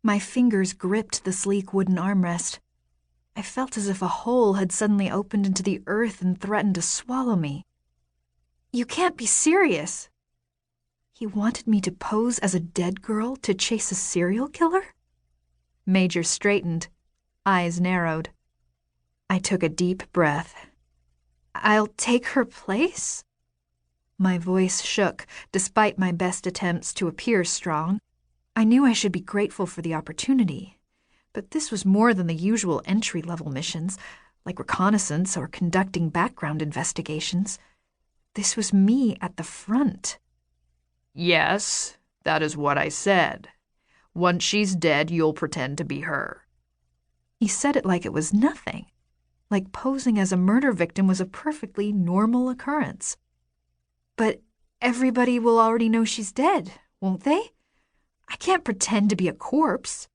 My fingers gripped the sleek wooden armrest. I felt as if a hole had suddenly opened into the earth and threatened to swallow me. You can't be serious. He wanted me to pose as a dead girl to chase a serial killer? Major straightened, eyes narrowed. I took a deep breath. I'll take her place? My voice shook, despite my best attempts to appear strong. I knew I should be grateful for the opportunity, but this was more than the usual entry-level missions, like reconnaissance or conducting background investigations. This was me at the front. Yes, that is what I said. Once she's dead, you'll pretend to be her. He said it like it was nothing, like posing as a murder victim was a perfectly normal occurrence. But everybody will already know she's dead, won't they? I can't pretend to be a corpse.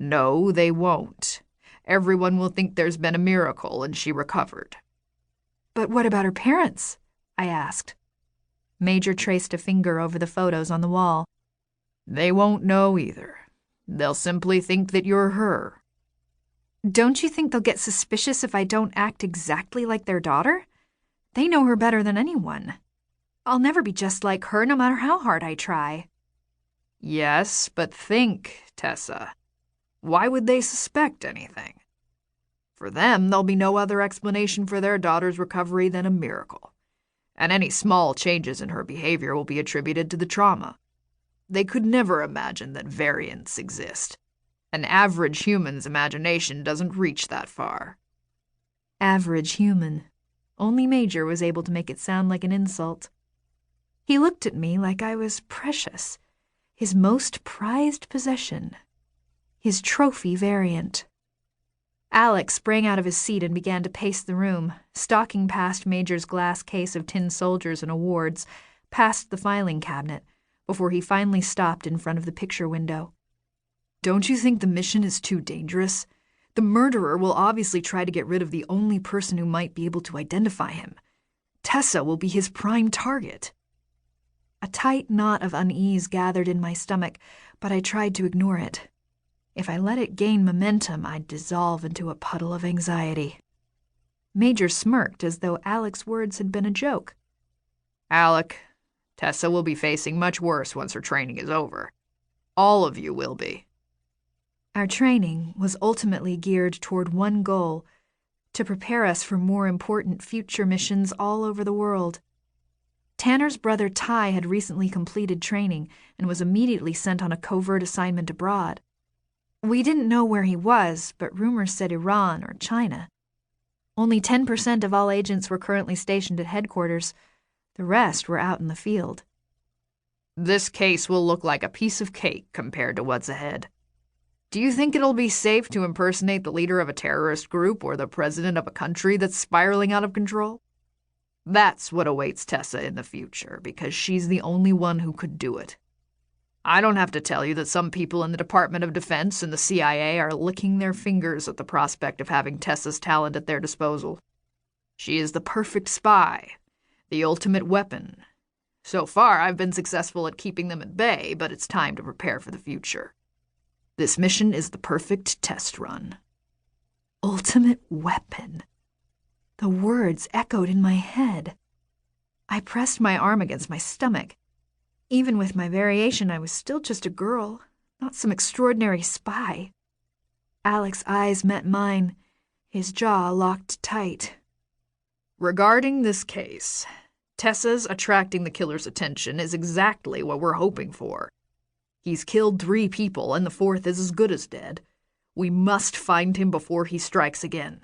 No, they won't. Everyone will think there's been a miracle and she recovered. But what about her parents? I asked. Major traced a finger over the photos on the wall. They won't know either. They'll simply think that you're her. Don't you think they'll get suspicious if I don't act exactly like their daughter? They know her better than anyone. I'll never be just like her, no matter how hard I try. Yes, but think, Tessa. Why would they suspect anything? For them, there'll be no other explanation for their daughter's recovery than a miracle. And any small changes in her behavior will be attributed to the trauma. They could never imagine that variants exist. An average human's imagination doesn't reach that far. Average human. Only Major was able to make it sound like an insult. He looked at me like I was precious, his most prized possession, his trophy variant. Alex sprang out of his seat and began to pace the room, stalking past Major's glass case of tin soldiers and awards, past the filing cabinet, before he finally stopped in front of the picture window. Don't you think the mission is too dangerous? The murderer will obviously try to get rid of the only person who might be able to identify him. Tessa will be his prime target. A tight knot of unease gathered in my stomach, but I tried to ignore it. If I let it gain momentum, I'd dissolve into a puddle of anxiety. Major smirked as though Alec's words had been a joke. Alec, Tessa will be facing much worse once her training is over. All of you will be. Our training was ultimately geared toward one goal, to prepare us for more important future missions all over the world. Tanner's brother Ty had recently completed training and was immediately sent on a covert assignment abroad. We didn't know where he was, but rumors said Iran or China. Only 10% of all agents were currently stationed at headquarters. The rest were out in the field. This case will look like a piece of cake compared to what's ahead. Do you think it'll be safe to impersonate the leader of a terrorist group or the president of a country that's spiraling out of control? That's what awaits Tessa in the future, because she's the only one who could do it. I don't have to tell you that some people in the Department of Defense and the CIA are licking their fingers at the prospect of having Tessa's talent at their disposal. She is the perfect spy, the ultimate weapon. So far, I've been successful at keeping them at bay, but it's time to prepare for the future. This mission is the perfect test run. Ultimate weapon. The words echoed in my head. I pressed my arm against my stomach. Even with my variation, I was still just a girl, not some extraordinary spy. Alec's eyes met mine, his jaw locked tight. Regarding this case, Tessa's attracting the killer's attention is exactly what we're hoping for. He's killed 3 people and the 4th is as good as dead. We must find him before he strikes again.